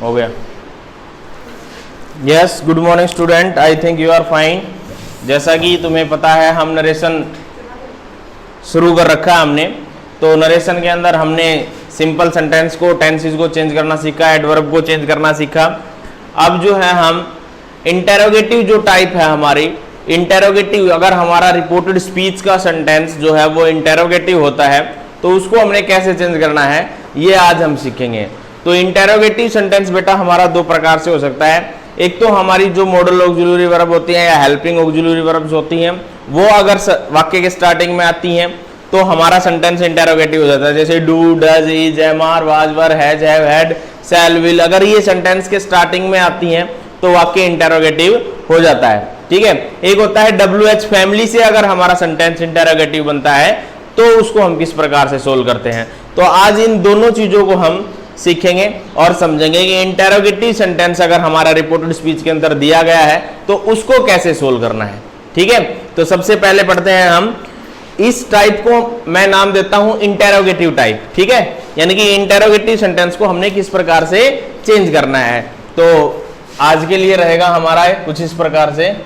हो गया। Yes, good morning student, I think you are fine. जैसा कि तुम्हें पता है हम नरेशन शुरू कर रखा है हमने, तो नरेशन के अंदर हमने सिंपल सेंटेंस को, टेंसेस को चेंज करना सीखा, एडवर्ब को चेंज करना सीखा। अब जो है हम इंटेरोगेटिव जो टाइप है हमारी, इंटेरोगेटिव, अगर हमारा रिपोर्टेड स्पीच का सेंटेंस जो है वो इंटेरोगेटिव होता है तो उसको हमने कैसे चेंज करना है ये आज हम सीखेंगे। तो इंटेरोगेटिव सेंटेंस बेटा हमारा दो प्रकार से हो सकता है। एक तो हमारी जो मॉडल ऑक्सिलरी वर्ब होती हैं या हेल्पिंग ऑक्सिलरी वर्ब्स होती हैं, वो अगर वाक्य के स्टार्टिंग में आती हैं तो हमारा सेंटेंस इंटेरोगेटिव हो जाता है। जैसे do, does, is, am, are, was, were, has, have, had, shall, will, अगर ये सेंटेंस के स्टार्टिंग में आती हैं तो वाक्य इंटेरोगेटिव हो जाता है। ठीक है। एक होता है WH फैमिली से अगर हमारा सेंटेंस इंटेरोगेटिव बनता है तो उसको हम किस प्रकार से सोल्व करते हैं। तो आज इन दोनों चीजों को हम सीखेंगे और समझेंगे कि इंटेरोगेटिव सेंटेंस अगर हमारा रिपोर्टेड स्पीच के अंदर दिया गया है तो उसको कैसे सोल्व करना है। ठीक है। तो सबसे पहले पढ़ते हैं हम, इस टाइप को मैं नाम देता हूं इंटेरोगेटिव टाइप। ठीक है। यानी कि इंटेरोगेटिव सेंटेंस को हमने किस प्रकार से चेंज करना है। तो आज के लिए रहेगा हमारा कुछ इस प्रकार से,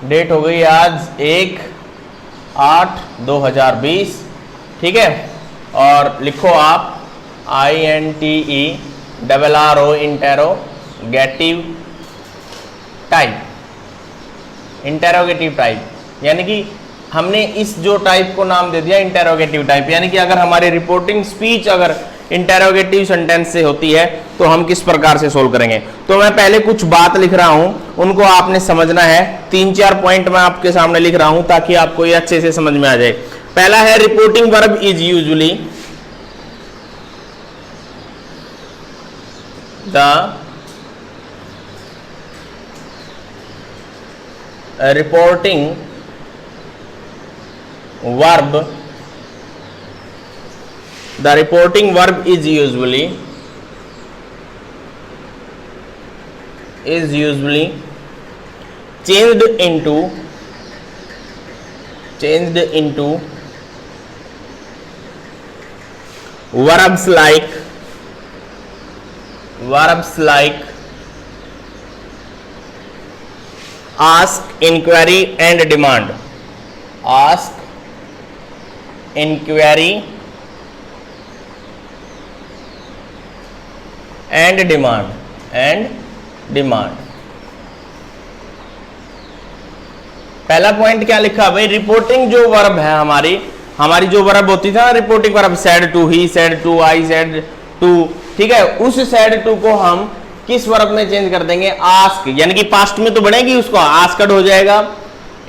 डेट हो गई आज 1/8/2020। ठीक है। और लिखो आप INTERRO interrogative type, interrogative type, यानी कि हमने इस जो टाइप को नाम दे दिया इंटेरोगेटिव टाइप। यानी कि अगर हमारी रिपोर्टिंग स्पीच अगर इंटेरोगेटिव सेंटेंस से होती है तो हम किस प्रकार से सोल्व करेंगे। तो मैं पहले कुछ बात लिख रहा हूं, उनको आपने समझना है। 3-4 पॉइंट मैं आपके सामने लिख रहा हूं ताकि आपको ये अच्छे से समझ में आ जाए। पहला है reporting verb is usually the reporting verb, the reporting verb is usually changed into verbs like ask, inquiry and demand. Ask, inquiry and demand, पहला पॉइंट क्या लिखा भाई, रिपोर्टिंग जो वर्ब है हमारी जो वर्ब होती थी ना, reporting verb, said to, he said to, I said to, ठीक है, उस said to को हम किस वर्ब में चेंज कर देंगे, आस्क, यानी कि पास्ट में तो बढ़ेगी, उसको आस्कड हो जाएगा,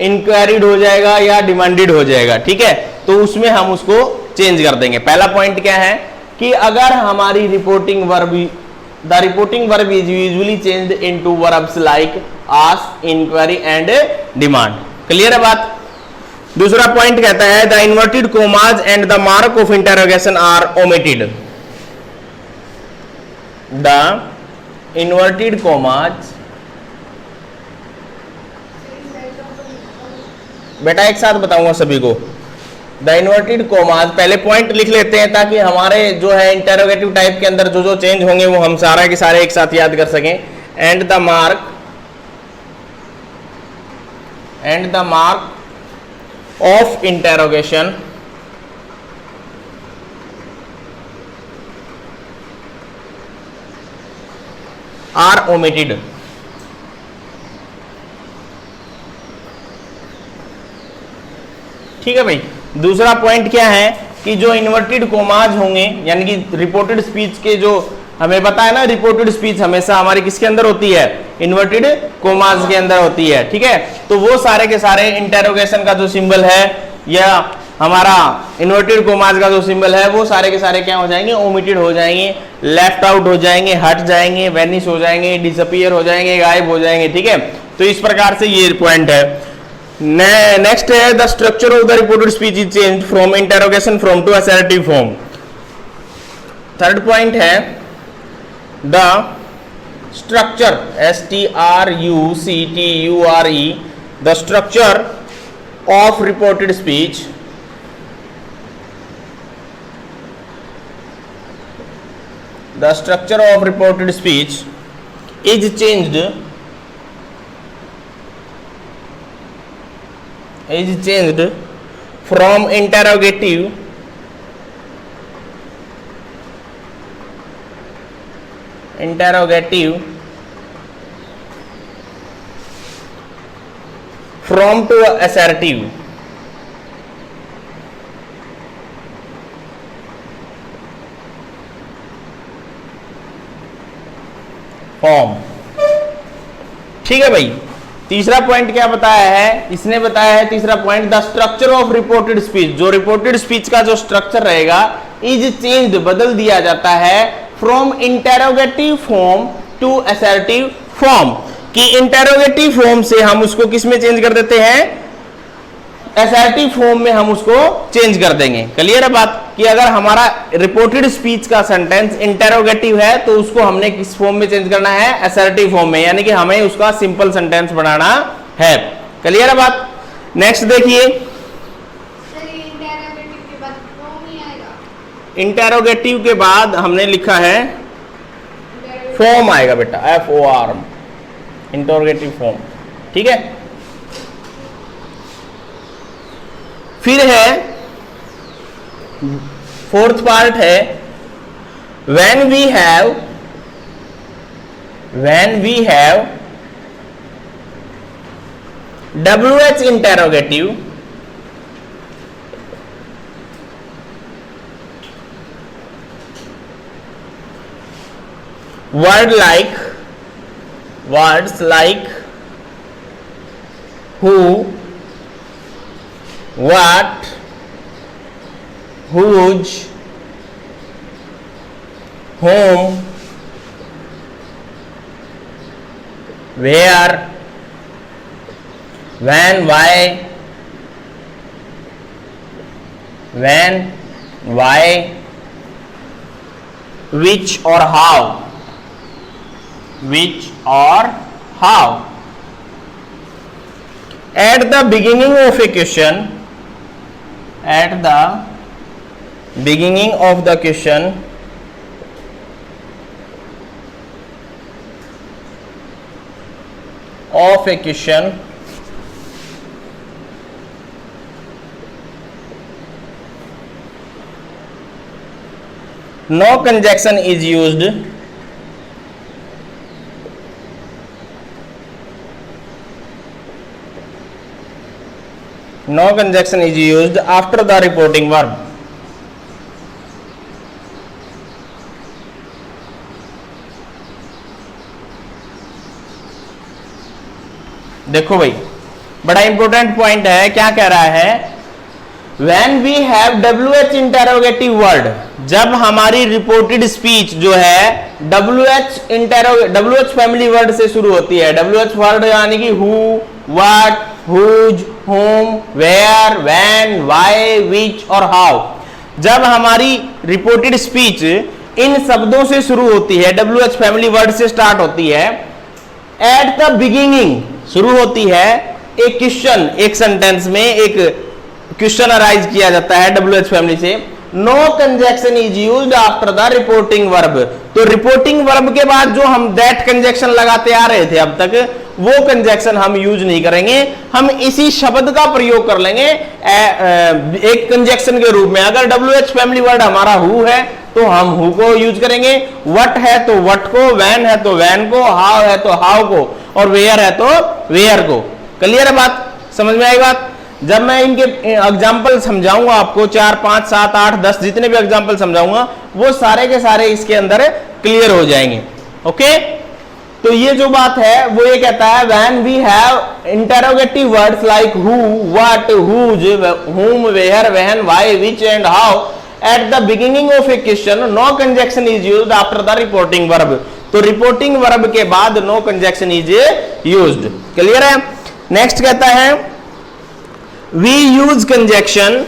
इंक्वायरीड हो जाएगा या डिमांडेड हो जाएगा। ठीक है। तो उसमें हम उसको चेंज कर देंगे। पहला पॉइंट क्या है कि अगर हमारी reporting verb, the reporting verb is usually changed into verbs like ask, inquiry and demand. Clear है बात। दूसरा पॉइंट कहता है the inverted commas and the mark of interrogation are omitted. The inverted commas, बेटा एक साथ बताऊंगा सभी को। द इन्वर्टेड कोमाज, पहले पॉइंट लिख लेते हैं ताकि हमारे जो है इंटेरोगेटिव टाइप के अंदर जो चेंज होंगे वो हम सारा के सारे एक साथ याद कर सकें। And the mark of interrogation are omitted. ठीक है भाई। दूसरा पॉइंट क्या है कि जो इन्वर्टेड कोमाज होंगे, यानी कि रिपोर्टेड स्पीच के जो हमें पता है ना, रिपोर्टेड स्पीच हमेशा हमारी किसके अंदर होती है, इन्वर्टेड कोमाज के अंदर होती है। ठीक है। तो वो सारे के सारे इंटेरोगेशन का जो सिंबल है या हमारा इन्वर्टेड कोमाज का जो सिंबल है वो सारे के सारे क्या हो जाएंगे, ओमिटेड हो जाएंगे, लेफ्ट आउट हो जाएंगे, हट जाएंगे, वेनिश हो जाएंगे, डिसअपीयर हो जाएंगे, गायब हो जाएंगे। ठीक है। तो इस प्रकार से ये पॉइंट है। नेक्स्ट है the structure of the reported speech is change from interrogation form to assertive form. Third point है the structure, STRUCTURE, the structure of reported speech the structure of reported speech is changed from interrogative from to assertive form. ठीक है भाई, तीसरा point क्या बताया है इसने, बताया है तीसरा point, the structure of reported speech, जो रिपोर्टेड स्पीच का जो स्ट्रक्चर रहेगा इज चेंज्ड, बदल दिया जाता है, from interrogative form to assertive form, कि इंटेरोगेटिव फॉर्म से हम उसको किस में चेंज कर देते हैं, असर्टिव फॉर्म में हम उसको चेंज कर देंगे। क्लियर है बात, कि अगर हमारा रिपोर्टेड स्पीच का सेंटेंस इंटेरोगेटिव है तो उसको हमने किस फॉर्म में चेंज करना है, असर्टिव फॉर्म में, यानी कि हमें उसका सिंपल सेंटेंस बनाना है। क्लियर है बात। नेक्स्ट देखिए, इंटेरोगेटिव के बाद हमने लिखा है फॉर्म आएगा बेटा, FOR, इंटेरोगेटिव फॉर्म। ठीक है, फिर है फोर्थ पार्ट है when we have WH interrogative words like who, what, whose, whom, where, when, why, which or how, at the beginning of a question, no conjunction is used after the reporting verb। देखो भाई, बड़ा important point है, क्या कह रहा है, when we have WH interrogative word, जब हमारी रिपोर्टेड स्पीच जो है WH फैमिली वर्ड से शुरू होती है। WH वर्ड यानी कि who, what, whose, whom, where, when, why, which और how। जब हमारी रिपोर्टेड स्पीच इन शब्दों से शुरू होती है, WH फैमिली वर्ड से स्टार्ट होती है, एट द बिगिनिंग शुरू होती है, एक क्वेश्चन, एक सेंटेंस में एक क्वेश्चन अराइज किया जाता है WH फैमिली से, no conjunction is used after the reporting verb. तो रिपोर्टिंग वर्ब के बाद जो हम दैट कंजक्शन लगाते आ रहे थे अब तक, वो कंजक्शन हम यूज नहीं करेंगे, हम इसी शब्द का प्रयोग कर लेंगे एक कंजक्शन के रूप में। अगर WH फैमिली वर्ड हमारा हु है तो हम हु को यूज करेंगे, वट है तो वट को, वैन है तो वैन को, हाउ है तो हाउ को, और वेयर है तो वेयर को। क्लियर है बात, समझ में आई बात। जब मैं इनके एग्जाम्पल समझाऊंगा आपको, 4, 5, 7, 8, 10 जितने भी एग्जाम्पल समझाऊंगा, वो सारे के सारे इसके अंदर क्लियर हो जाएंगे। ओके, तो ये जो बात है वो ये कहता है, when we have interrogative words like who, what, whose, whom, where, when, why, which and how at the beginning of a question, no conjunction is used after the reporting verb। तो रिपोर्टिंग वर्ब के बाद no conjunction is used. Clear है। Next कहता है we use conjunction,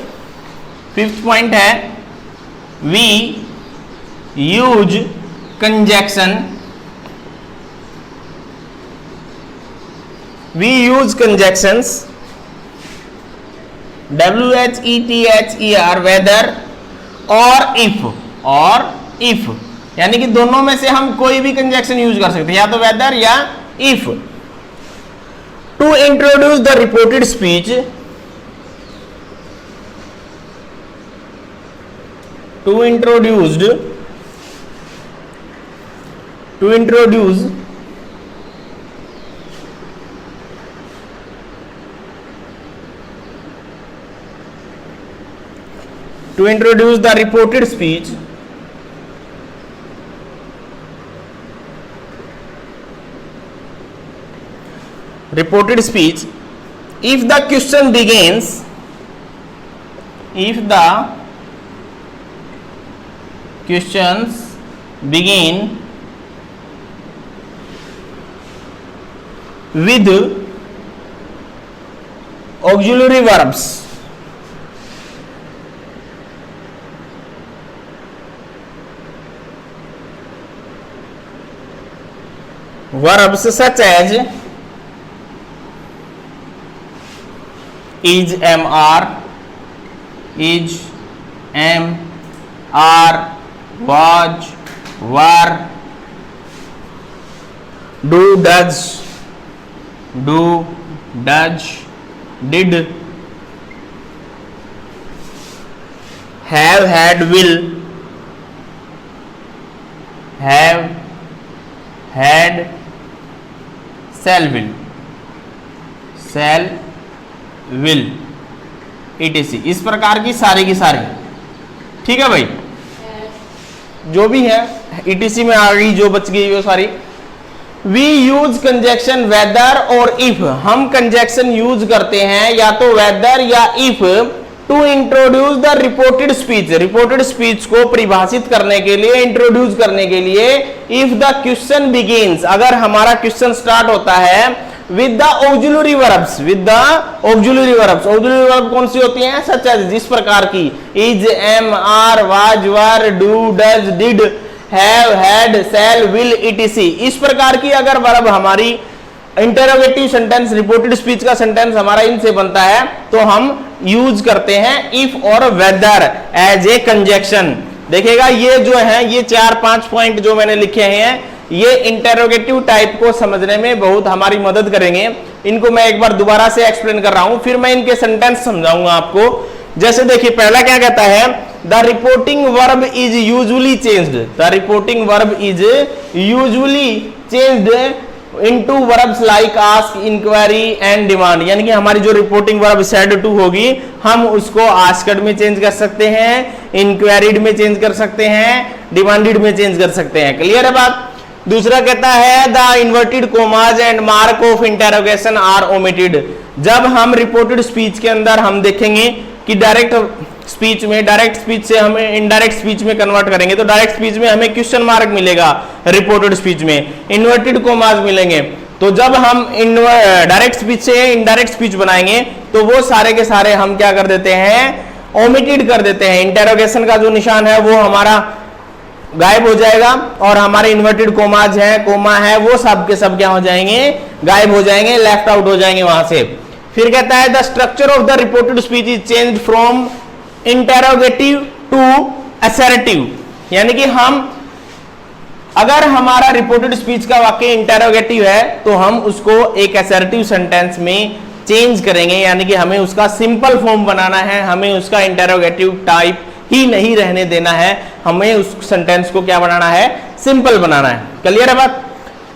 fifth point है we use conjunction, we use conjunctions WHETHER whether और if यानी कि दोनों में से हम कोई भी कंजक्शन यूज कर सकते हैं, या तो वेदर या if. To introduce the reported speech, to introduce the reported speech, if the question begins, if the questions begin with auxiliary verbs, such as is, am, are, was, were, do, does, did, have, had, will, have, had, shall, will, etc. इस प्रकार की सारी, ठीक है भाई, जो भी है etc में आ गई, जो बच गई वो सारी। वी यूज कंजक्शन वेदर और इफ, हम कंजक्शन यूज करते हैं या तो वेदर या if to introduce the reported speech, reported speech को परिभाषित करने के लिए, इंट्रोड्यूस करने के लिए। इफ द क्वेश्चन बिगिंस, अगर हमारा क्वेश्चन स्टार्ट होता है with the auxiliary verbs, auxiliary verb कौन सी होती हैं? सच एज, जिस प्रकार की is, am, are, was, were, do, does, did, have, had, shall, will, etc. इस प्रकार की अगर वर्ब हमारी इंटरोगेटिव सेंटेंस, रिपोर्टेड स्पीच का सेंटेंस हमारा इनसे बनता है, तो हम यूज करते हैं इफ और वेदर एज ए कंजक्शन। देखिएगा ये जो है, ये 4-5 पॉइंट जो मैंने लिखे हैं, ये इंटरोगेटिव टाइप को समझने में बहुत हमारी मदद करेंगे। इनको मैं एक बार दोबारा से एक्सप्लेन कर रहा हूं, फिर मैं इनके सेंटेंस समझाऊंगा आपको। जैसे देखिए, पहला क्या कहता है? The reporting verb is usually changed, the reporting verb is usually changed into verbs like ask, inquiry and demand. यानी कि हमारी जो रिपोर्टिंग वर्ब सेड टू होगी, हम उसको आस्क्ड में चेंज कर सकते हैं, इंक्वायरीड में चेंज कर सकते हैं, डिमांडेड में चेंज कर सकते हैं। क्लियर है बात? दूसरा कहता है the inverted commas and mark of interrogation are omitted. जब हम रिपोर्टेड स्पीच के अंदर हम देखेंगे कि डायरेक्ट स्पीच में, डायरेक्ट स्पीच से हम इनडायरेक्ट स्पीच में कन्वर्ट करेंगे, तो डायरेक्ट स्पीच में हमें क्वेश्चन मार्क मिलेगा, रिपोर्टेड स्पीच में इन्वर्टेड कोमाज मिलेंगे। तो जब हम डायरेक्ट स्पीच से इनडायरेक्ट स्पीच बनाएंगे, तो वो सारे के सारे हम क्या कर देते हैं? ओमिटेड कर देते हैं। इंटरोगेशन का जो निशान है वो हमारा गायब हो जाएगा, और हमारे इन्वर्टेड कोमाज है, कोमा है, वो सब के सब क्या हो जाएंगे? गायब हो जाएंगे, लेफ्ट आउट हो जाएंगे वहां से। फिर कहता है the structure of the reported speech is changed from interrogative to assertive. यानी कि हम, अगर हमारा रिपोर्टेड स्पीच का वाक्य इंटरोगेटिव है, तो हम उसको एक असर्टिव सेंटेंस में चेंज करेंगे। यानी कि हमें उसका सिंपल फॉर्म बनाना है, हमें उसका इंटरोगेटिव टाइप ही नहीं रहने देना है, हमें उस सेंटेंस को क्या बनाना है? सिंपल बनाना है। क्लियर है बात?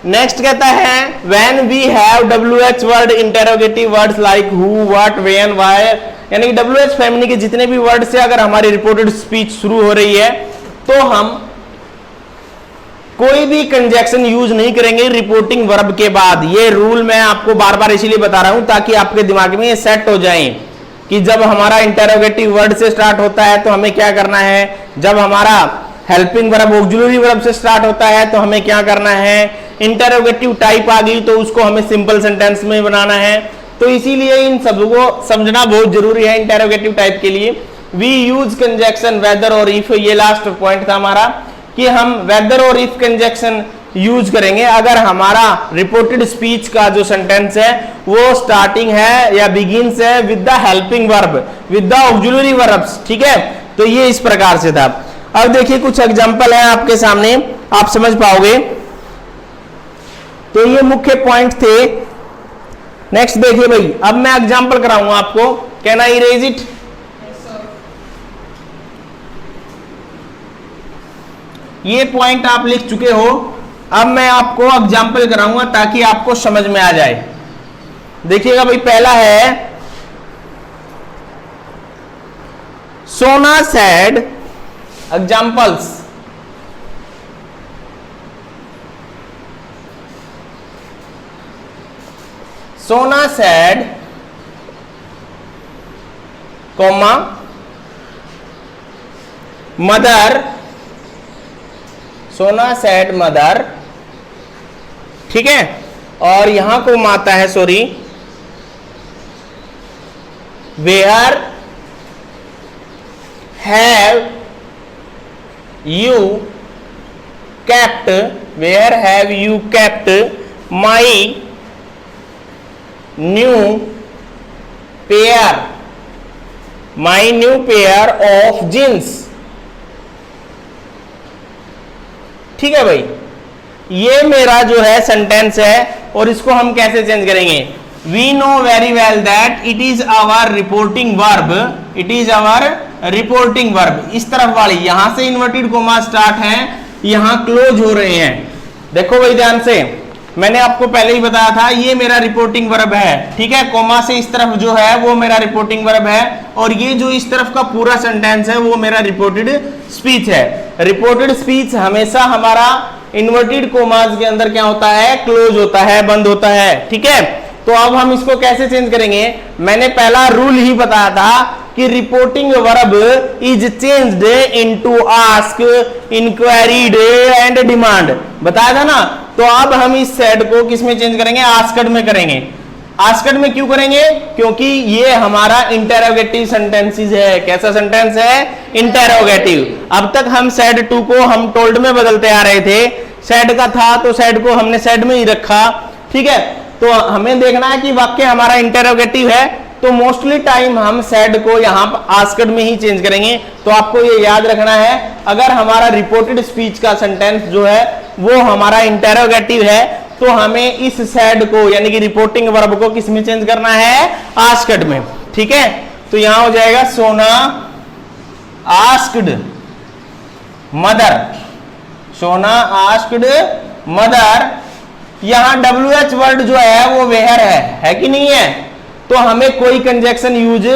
नेक्स्ट कहता है when we have WH word interrogative words like who, what, when, why, यानी कि WH फैमिली के जितने भी वर्ड से अगर हमारी रिपोर्टेड स्पीच शुरू हो रही है, तो हम कोई भी कंजक्शन यूज नहीं करेंगे रिपोर्टिंग वर्ब के बाद। ये रूल मैं आपको बार बार इसीलिए बता रहा हूं ताकि आपके दिमाग में ये सेट हो जाए कि जब हमारा इंटरोगेटिव वर्ड से स्टार्ट होता है तो हमें क्या करना है, जब हमारा हेल्पिंग वर्ब ऑक्सिलरी वर्ब से स्टार्ट होता है तो हमें क्या करना है, इंटरोगेटिव टाइप आ गई तो उसको हमें सिंपल सेंटेंस में बनाना है। तो इसीलिए इन सबको समझना बहुत जरूरी है इंटरोगेटिव टाइप के लिए। वी यूज कंजक्शन वेदर और इफ, ये लास्ट पॉइंट था हमारा कि हम वेदर और इफ कंजक्शन यूज करेंगे अगर हमारा रिपोर्टेड स्पीच का जो सेंटेंस है वो स्टार्टिंग है या बिगिंस है with the helping verb, with the auxiliary verbs. ठीक है, तो ये इस प्रकार से था। अब देखिए कुछ एग्जांपल है आपके सामने, आप समझ पाओगे। तो ये मुख्य पॉइंट थे। नेक्स्ट देखिए भाई, अब मैं एग्जांपल कराऊंगा आपको। Can I erase it? ये पॉइंट आप लिख चुके हो, अब मैं आपको एग्जांपल कराऊंगा ताकि आपको समझ में आ जाए। देखिएगा भाई, पहला है Sona said, examples. Sona said comma mother, Sona said mother, ठीक है। और यहां को माता है, sorry, where have you kept, where have you kept my new pair, my new pair of jeans। ठीक है भाई, ये मेरा जो है सेंटेंस है और इसको हम कैसे चेंज करेंगे? We know very well that it is our reporting verb, it is our reporting verb. इस तरफ वाली यहां से इन्वर्टेड कोमा स्टार्ट है, यहां क्लोज हो रहे हैं। देखो भाई ध्यान से, मैंने आपको पहले ही बताया था ये मेरा रिपोर्टिंग वर्ब है, ठीक है। कोमा से इस तरफ जो है वो मेरा रिपोर्टिंग वर्ब है, और ये जो इस तरफ का पूरा सेंटेंस है वो मेरा रिपोर्टेड स्पीच है। रिपोर्टेड स्पीच हमेशा हमारा इन्वर्टेड कोमास के अंदर क्या होता है? क्लोज होता है, बंद होता है, ठीक है। तो अब हम इसको कैसे चेंज करेंगे? मैंने पहला रूल ही बताया था कि reporting verb is changed into ask, inquired and demand, बताया था ना। तो अब हम इस सेड को किस में चेंज करेंगे? आस्क्ड में करेंगे। आस्क्ड में क्यों करेंगे? क्योंकि ये हमारा इंटेरोगेटिव सेंटेंसेस है। कैसा सेंटेंस है? इंटेरोगेटिव। अब तक हम सेड टू को हम टोल्ड में बदलते आ रहे थे, सेड का था तो सेड को हमने सेड में ही रखा, ठीक है। तो हमें देखना है कि वाक्य हमारा इंटेरोगेटिव है, तो मोस्टली टाइम हम सेड को यहां पर आस्क्ड में ही चेंज करेंगे। तो आपको ये याद रखना है, अगर हमारा रिपोर्टेड स्पीच का सेंटेंस जो है वो हमारा इंटेरोगेटिव है, तो हमें इस सेड को यानी कि रिपोर्टिंग वर्ब को किस में चेंज करना है? आस्क्ड में, ठीक है। तो यहां हो जाएगा सोना आस्क्ड मदर, सोना आस्क्ड मदर। यहां WH वर्ड जो है वो वेयर है कि नहीं है? तो हमें कोई कंजक्शन यूज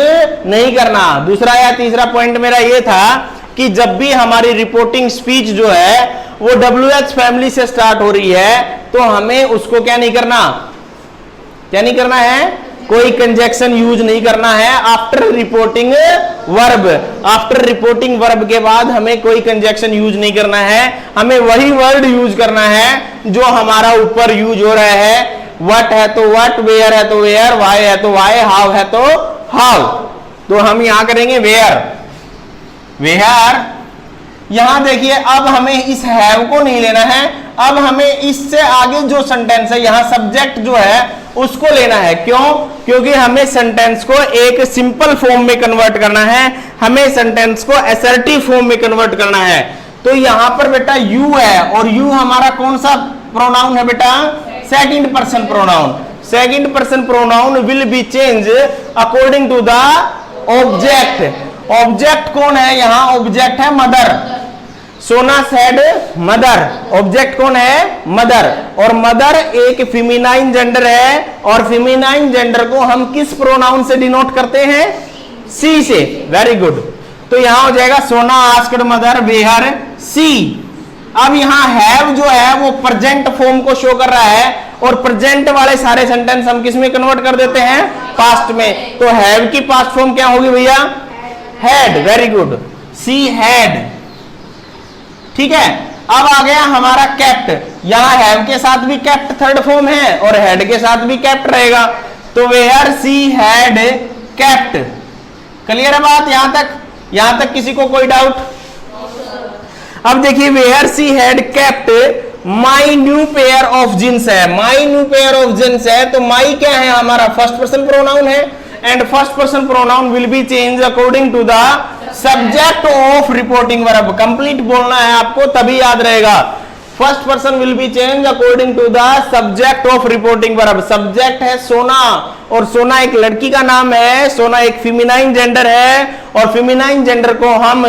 नहीं करना। दूसरा या तीसरा पॉइंट मेरा ये था कि जब भी हमारी रिपोर्टिंग स्पीच जो है वो WH फैमिली से स्टार्ट हो रही है, तो हमें उसको क्या नहीं करना? क्या नहीं करना है? कोई कंजक्शन यूज नहीं करना है after reporting verb. After reporting verb के बाद हमें कोई कंजक्शन यूज नहीं करना है, हमें वही वर्ड यूज करना है जो हमारा ऊपर यूज हो रहा है। व्हाट है तो व्हाट, वेयर है तो वेयर, वाई है तो वाई, हाउ है तो हाउ। तो हम यहां करेंगे वेयर, वेयर। यहां देखिए, अब हमें इस हैव को नहीं लेना है, अब हमें इससे आगे जो सेंटेंस है यहां सब्जेक्ट जो है उसको लेना है। क्यों? क्योंकि हमें सेंटेंस को एक सिंपल फॉर्म में कन्वर्ट करना है, हमें सेंटेंस को असर्टिव फॉर्म में कन्वर्ट करना है। तो यहां पर बेटा यू है, और यू हमारा कौन सा प्रोनाउन है बेटा? Second person pronoun. Second person pronoun will be change according to the object. Object कौन है? यहां ऑब्जेक्ट है mother. Sona said mother, object कौन है? मदर। और मदर एक फेमिनाइन जेंडर है, और फेमिनाइन जेंडर को हम किस प्रोनाउन से डिनोट करते हैं? सी से। Very good. तो यहां हो जाएगा सोना आस्क्ड मदर वेयर सी। अब यहां हैव जो है वो प्रेजेंट फॉर्म को शो कर रहा है, और प्रेजेंट वाले सारे सेंटेंस हम किस में कन्वर्ट कर देते हैं? पास्ट में। तो हैव की पास्ट फॉर्म क्या होगी भैया? Had. Very good, she had, ठीक है। अब आ गया हमारा केप्ट। यहां हैव के साथ भी केप्ट थर्ड फॉर्म है, और हैड के साथ भी केप्ट रहेगा। तो where she had kept. Clear है बात यहां तक? यहां तक किसी को कोई डाउट? अब देखिए, where she had kept my new pair of jeans है। My new pair of jeans है, तो माई क्या है? हमारा फर्स्ट पर्सन प्रोनाउन है, and first person pronoun will be change according to the subject of reporting verb, complete बोलना है आपको तभी याद रहेगा। First person will be change according to the subject of reporting verb. Subject है सोना, और सोना एक लड़की का नाम है, सोना एक फेमिनाइन जेंडर है, और फेमिनाइन जेंडर को हम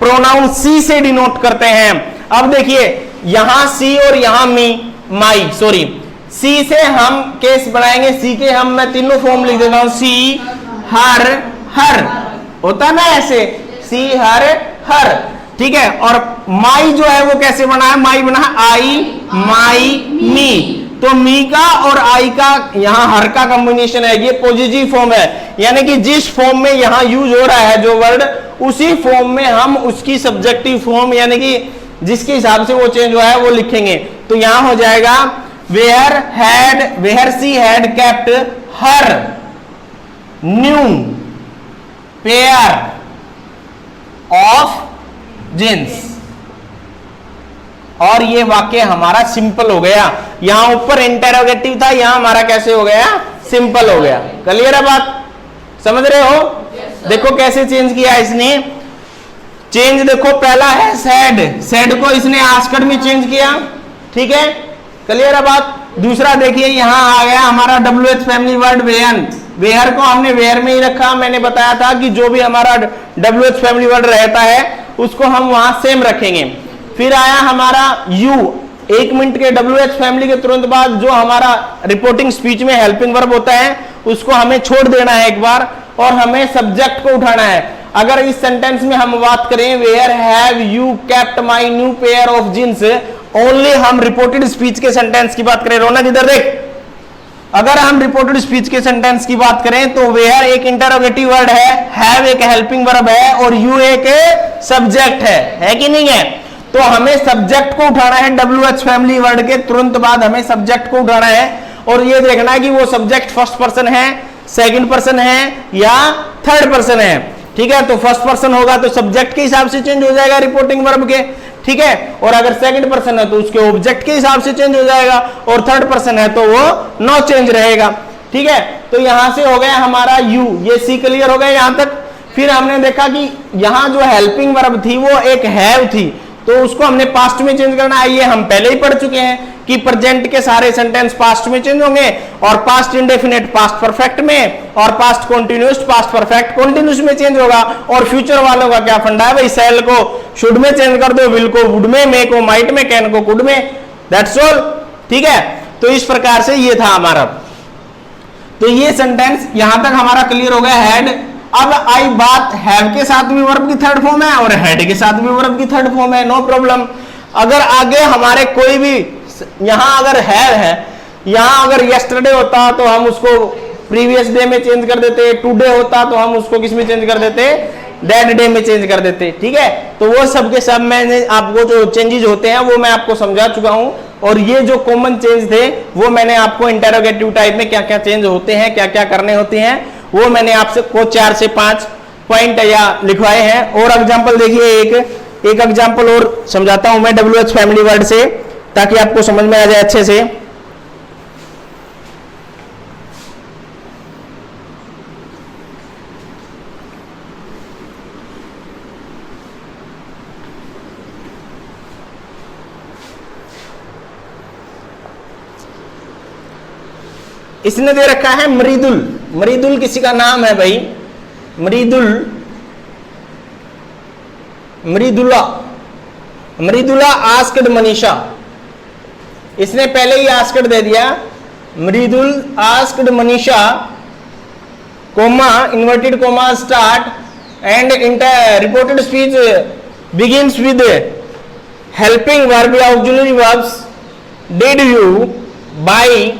प्रोनाउन सी से डिनोट करते हैं। अब देखिए यहां सी और यहां माई, सॉरी, सी से हम केस बनाएंगे, सी के हम मैं तीनों फॉर्म लिख देता हूं, सी हर होता ना ऐसे, सी हर, ठीक है। और माई जो है वो कैसे बना है, माई बना है आई माई मी, तो मी का और आई का यहां हर का कॉम्बिनेशन है, ये पॉजिटिव फॉर्म है, यानी कि जिस फॉर्म में यहां यूज हो रहा है जो वर्ड, उसी फॉर्म में हम उसकी सब्जेक्टिव फॉर्म यानी कि जिसके हिसाब से वो चेंज हुआ है वो लिखेंगे। तो यहां हो जाएगा where she had kept her new pair of jeans. और ये वाक्य हमारा सिंपल हो गया। यहां ऊपर इंटेरोगेटिव था, यहां हमारा कैसे हो गया, सिंपल हो गया। क्लियर है बात, समझ रहे हो? देखो कैसे चेंज किया इसने, चेंज देखो पहला है सैड को इसने आस्क्ड में चेंज किया, ठीक है, क्लियर है बात। दूसरा देखिए यहां आ गया हमारा WH फैमिली वर्ड वेयर को हमने वेयर में ही रखा। मैंने बताया था कि जो भी हमारा WH फैमिली वर्ड रहता है उसको हम वहां सेम रखेंगे। फिर आया हमारा यू, 1 मिनट के WH फैमिली के तुरंत बाद जो हमारा रिपोर्टिंग स्पीच में हेल्पिंग वर्ब होता है उसको हमें छोड़ देना है एक बार, और हमें सब्जेक्ट को उठाना है। अगर इस सेंटेंस में हम बात करें where have you kept my new pair of jeans, only हम रिपोर्टेड स्पीच के सेंटेंस की बात करें, रौनक इधर देख, अगर हम रिपोर्टेड स्पीच के सेंटेंस की बात करें तो वेयर एक इंटरोगेटिव वर्ड है, हैव एक हेल्पिंग वर्ब है, और यू एक सब्जेक्ट है कि नहीं है? तो हमें सब्जेक्ट को उठाना है WH फैमिली वर्ड के तुरंत बाद, हमें सब्जेक्ट को उठाना है, और ये देखना है कि वो सब्जेक्ट फर्स्ट पर्सन है, सेकंड पर्सन है या थर्ड पर्सन है, ठीक है। तो फर्स्ट पर्सन होगा तो सब्जेक्ट के हिसाब से चेंज हो जाएगा रिपोर्टिंग वर्ब के, ठीक है, और अगर सेकंड पर्सन है तो उसके ऑब्जेक्ट के हिसाब से चेंज हो जाएगा, और थर्ड पर्सन है तो वो नो चेंज रहेगा, ठीक है। तो यहां से हो गया हमारा यू, ये सी क्लियर हो गया यहां तक। फिर हमने देखा कि यहां जो हेल्पिंग वर्ब थी वो एक हैव थी, तो उसको हमने पास्ट में चेंज करना है, ये हम पहले ही पढ़ चुके हैं कि प्रेजेंट के सारे सेंटेंस पास्ट में चेंज होंगे, और पास्ट इंडेफिनिट पास्ट परफेक्ट में, और past continuous past perfect continuous में चेंज होगा। और फ्यूचर वालों का क्या फंडा है भाई, सेल को शुड में चेंज कर दो, विल को वुड में, मे को माइट में, कैन को कुड में, दैट्स ऑल, ठीक है। तो इस प्रकार से ये था हमारा, तो ये सेंटेंस यहां तक हमारा क्लियर हो गया हैड। अब आई बात हैव के साथ भी वर्ब की थर्ड फॉर्म है और हैड के साथ भी वर्ब की थर्ड फॉर्म है, नो प्रॉब्लम। अगर आगे हमारे कोई भी यहां अगर है, यहां अगर यस्टरडे होता तो हम उसको प्रीवियस डे में चेंज कर देते, टुडे होता तो हम उसको किस में चेंज कर देते, दैट डे में चेंज कर देते, ठीक है। तो वो सब के सब मैंने आपको जो चेंजेस होते हैं वो मैं आपको समझा चुका हूं, और ये जो कॉमन चेंज थे वो मैंने आपको इंटेरोगेटिव टाइप में क्या क्या चेंज होते हैं, क्या क्या करने होते हैं, वो मैंने आपसे को 4 से 5 पॉइंट या लिखवाए हैं। और एग्जाम्पल देखिए, एक एग्जाम्पल और समझाता हूं मैं WH फैमिली वर्ड से, ताकि आपको समझ में आ जाए अच्छे से। इसने दे रखा है मरीदुल, मरीदुल किसी का नाम है भाई, मरीदुल्ला आस्क्ड मनीषा, इसने पहले ही आस्क्ड दे दिया, Mridul asked Manisha, comma inverted comma start and reported speech begins with helping verb या auxiliary verbs, did you buy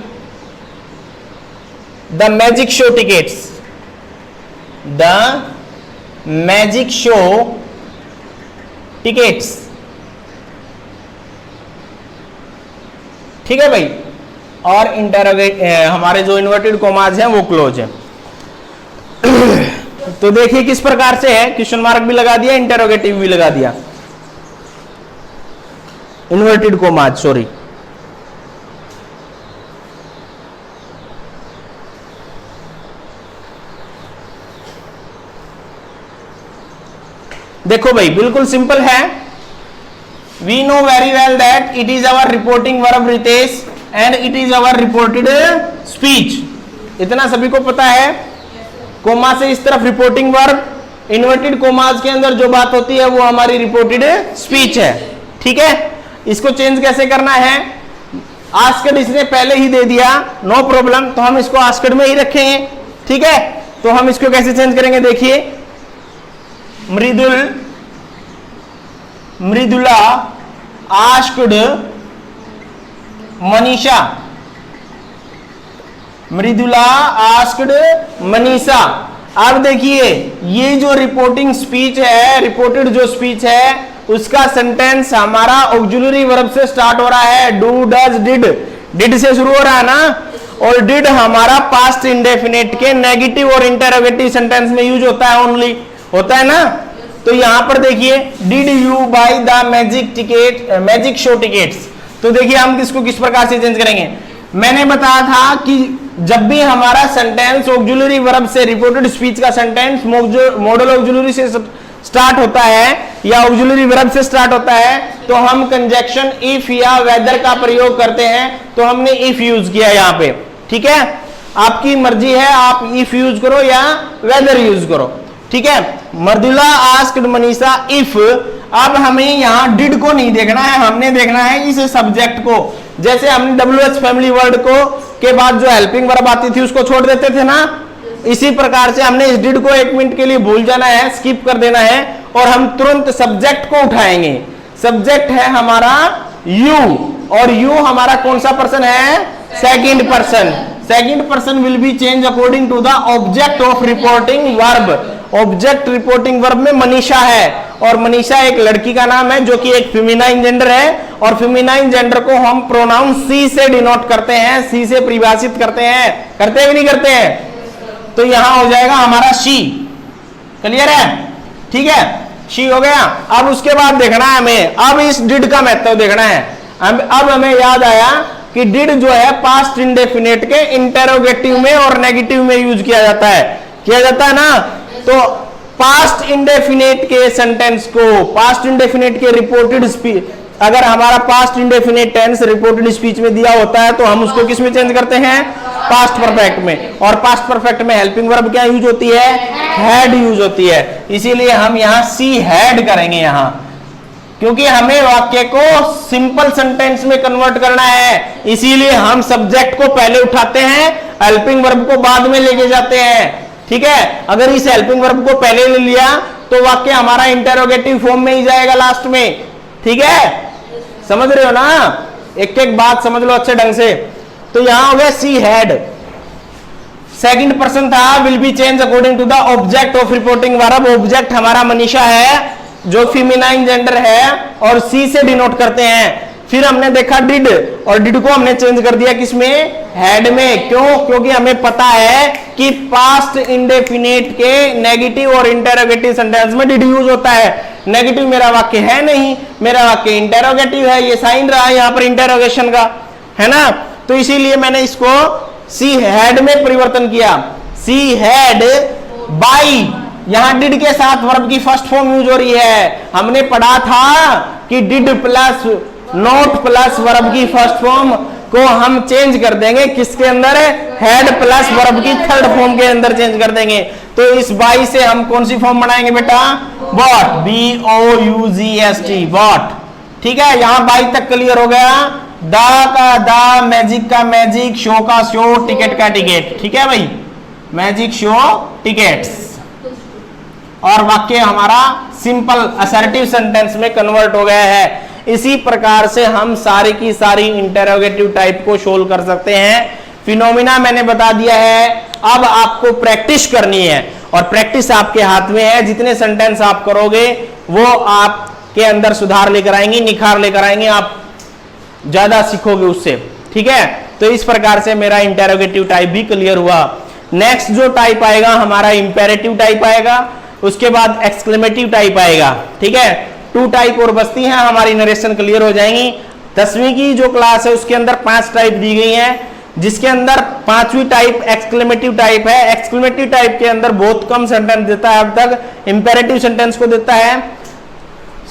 the magic show tickets, the magic show tickets, ठीक है भाई। और इंटरोगेट हमारे जो इन्वर्टेड कोमाज हैं वो क्लोज है। तो देखिए किस प्रकार से है, क्वेश्चन मार्क भी लगा दिया, इंटरोगेटिव भी लगा दिया, इन्वर्टेड कोमाज, सॉरी। देखो भाई बिल्कुल सिंपल है, we know very well that it is our reporting verb Ritesh and it is our reported speech, इतना सभी को पता है। कोमा से इस तरफ रिपोर्टिंग वर्ब, इन्वर्टेड कोमास के अंदर जो बात होती है वो हमारी रिपोर्टेड स्पीच है, ठीक है। इसको चेंज कैसे करना है, आस्क्ड इसने पहले ही दे दिया, नो प्रॉब्लम, तो हम इसको आस्क्ड में ही रखेंगे, ठीक है। तो हम इसको कैसे चेंज करेंगे, देखिए मृदुला आस्क्ड मनीषा, मृदुला आस्क्ड मनीषा। अब देखिए ये जो रिपोर्टिंग स्पीच है, रिपोर्टेड जो स्पीच है, उसका सेंटेंस हमारा ऑक्सिलरी वर्ब से स्टार्ट हो रहा है, डू डज डिड, डिड से शुरू हो रहा है ना, और डिड हमारा पास्ट इंडेफिनिट के नेगेटिव और इंटरोगेटिव सेंटेंस में यूज होता है, ओनली होता है ना। तो यहां पर देखिए did you by the magic show tickets, तो देखिए हम किसको किस प्रकार से चेंज करेंगे। मैंने बताया था कि जब भी हमारा सेंटेंस ऑक्सिलरी वर्ब से, रिपोर्टेड स्पीच का सेंटेंस मॉडल ऑक्सिलरी से स्टार्ट होता है या ऑक्सिलरी वर्ब से स्टार्ट होता है, तो हम कंजक्शन इफ या वेदर का प्रयोग करते हैं, तो हमने इफ यूज किया यहाँ पे, ठीक है। आपकी मर्जी है, आप इफ यूज करो या वेदर यूज करो, ठीक है। मृदुला आस्क्ड मनीषा इफ, अब हमें यहाँ डिड को नहीं देखना है, हमने देखना है इस सब्जेक्ट को। जैसे हमने WH फैमिली वर्ड को के बाद जो हेल्पिंग वर्ब आती थी उसको छोड़ देते थे ना, इसी प्रकार से हमने इस डिड को 1 मिनट के लिए भूल जाना है, स्किप कर देना है, और हम तुरंत सब्जेक्ट को उठाएंगे। सब्जेक्ट है हमारा यू, और यू हमारा कौन सा पर्सन है, second person. Second person will be change according to the object of reporting verb. Object reporting verb में मनीषा है, और मनीषा एक लड़की का नाम है जो कि एक फेमिनाइन जेंडर है, और फेमिनाइन जेंडर को हम प्रोनाउन सी से डिनोट करते हैं, सी से परिभाषित करते हैं, करते हैं कि नहीं करते हैं। तो यहां हो जाएगा हमारा शी, क्लियर है, ठीक है, शी हो गया। अब उसके बाद देखना है हमें, अब इस डिड का महत्व देखना है। अब हमें याद आया कि डिड जो है पास्ट इंडेफिनिट के इंटेरोगेटिव में और नेगेटिव में यूज किया जाता है ना। तो पास्ट इंडेफिनिट के सेंटेंस को, पास्ट इंडेफिनिट के रिपोर्टेड स्पीच, अगर हमारा past indefinite tense reported speech में दिया होता है तो हम उसको किस में चेंज करते हैं, पास्ट परफेक्ट में। और पास्ट परफेक्ट में हेल्पिंग वर्ब क्या यूज होती है, हैड यूज होती है, इसीलिए हम यहाँ सी हैड करेंगे यहाँ, क्योंकि हमें वाक्य को सिंपल सेंटेंस में कन्वर्ट करना है, इसीलिए हम सब्जेक्ट को पहले उठाते हैं, हेल्पिंग वर्ब को बाद में लेके जाते हैं, ठीक है। अगर इस हेल्पिंग वर्ब को पहले ले लिया तो वाक्य हमारा इंटेरोगेटिव फॉर्म में ही जाएगा लास्ट में, ठीक है। समझ रहे हो ना, एक एक बात समझ लो अच्छे ढंग से। तो यहां हो गया सी हैड, सेकंड पर्सन था, will be change according to the object of reporting verb. Object हमारा मनीषा है जो फेमिनाइन जेंडर है, और सी से डिनोट करते हैं। फिर हमने देखा डिड, और डिड को हमने चेंज कर दिया किसमें, हैड में। क्यों, क्योंकि हमें पता है कि पास्ट इंडेफिनिट के नेगेटिव और इंटेरोगेटिव सेंटेंस में डिड यूज होता है। नेगेटिव मेरा वाक्य है नहीं, मेरा वाक्य इंटेरोगेटिव है, ये साइन रहा है यहाँ पर इंटेरोगेशन का, है ना। तो इसीलिए मैंने इसको सी हैड में परिवर्तन किया, सी हैड बाई। यहां डिड के साथ वर्ब की फर्स्ट फॉर्म यूज हो रही है। हमने पढ़ा था कि did plus not plus verb की फर्स्ट फॉर्म को हम चेंज कर देंगे किसके अंदर, हैड प्लस वर्ब की थर्ड फॉर्म के अंदर चेंज कर देंगे। तो इस बाई से हम कौन सी फॉर्म बनाएंगे बेटा, बॉट, BOUGST, बॉट, ठीक है। यहां बाई तक क्लियर हो गया। दा का दा, मैजिक का मैजिक, शो का शो, टिकट का टिकट, ठीक है भाई, मैजिक शो टिकट्स। और वाक्य हमारा सिंपल असर्टिव सेंटेंस में कन्वर्ट हो गया है। इसी प्रकार से हम सारी की सारी इंटेरोगेटिव टाइप को सोल्व कर सकते हैं। फिनोमिना मैंने बता दिया है, अब आपको प्रैक्टिस करनी है, और प्रैक्टिस आपके हाथ में है। जितने सेंटेंस आप करोगे वो आपके अंदर सुधार लेकर आएंगे, निखार लेकर आएंगे, आप ज्यादा सीखोगे उससे, ठीक है। तो इस प्रकार से मेरा इंटेरोगेटिव टाइप भी क्लियर हुआ। नेक्स्ट जो टाइप आएगा हमारा इंपेरेटिव टाइप आएगा, उसके बाद एक्सक्लेमेटिव टाइप आएगा, ठीक है। 2 टाइप और बचती हैं, हमारी नरेशन क्लियर हो जाएंगी। 10वीं की जो क्लास है उसके अंदर 5 टाइप दी गई हैं। जिसके अंदर पांचवी टाइप एक्सक्लेमेटिव टाइप है। एक्सक्लेमेटिव टाइप के अंदर बहुत कम सेंटेंस देता है अब तक। इंपेरेटिव सेंटेंस को देता है,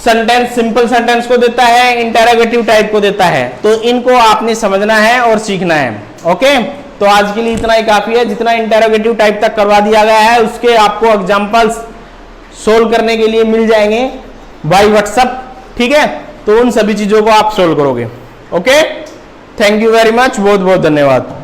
सेंटेंस सिंपल सेंटेंस को देता है, इंटेरोगेटिव टाइप को देता है। तो इनको आपने समझना है और सीखना है। ओके, तो आज के लिए इतना ही काफी है। जितना इंटेरोगेटिव टाइप तक करवा दिया गया है उसके आपको एग्जांपल्स सोल्व करने के लिए मिल जाएंगे बाय व्हाट्सएप, ठीक है। तो उन सभी चीजों को आप सोल्व करोगे। Okay, thank you very much, बहुत बहुत धन्यवाद।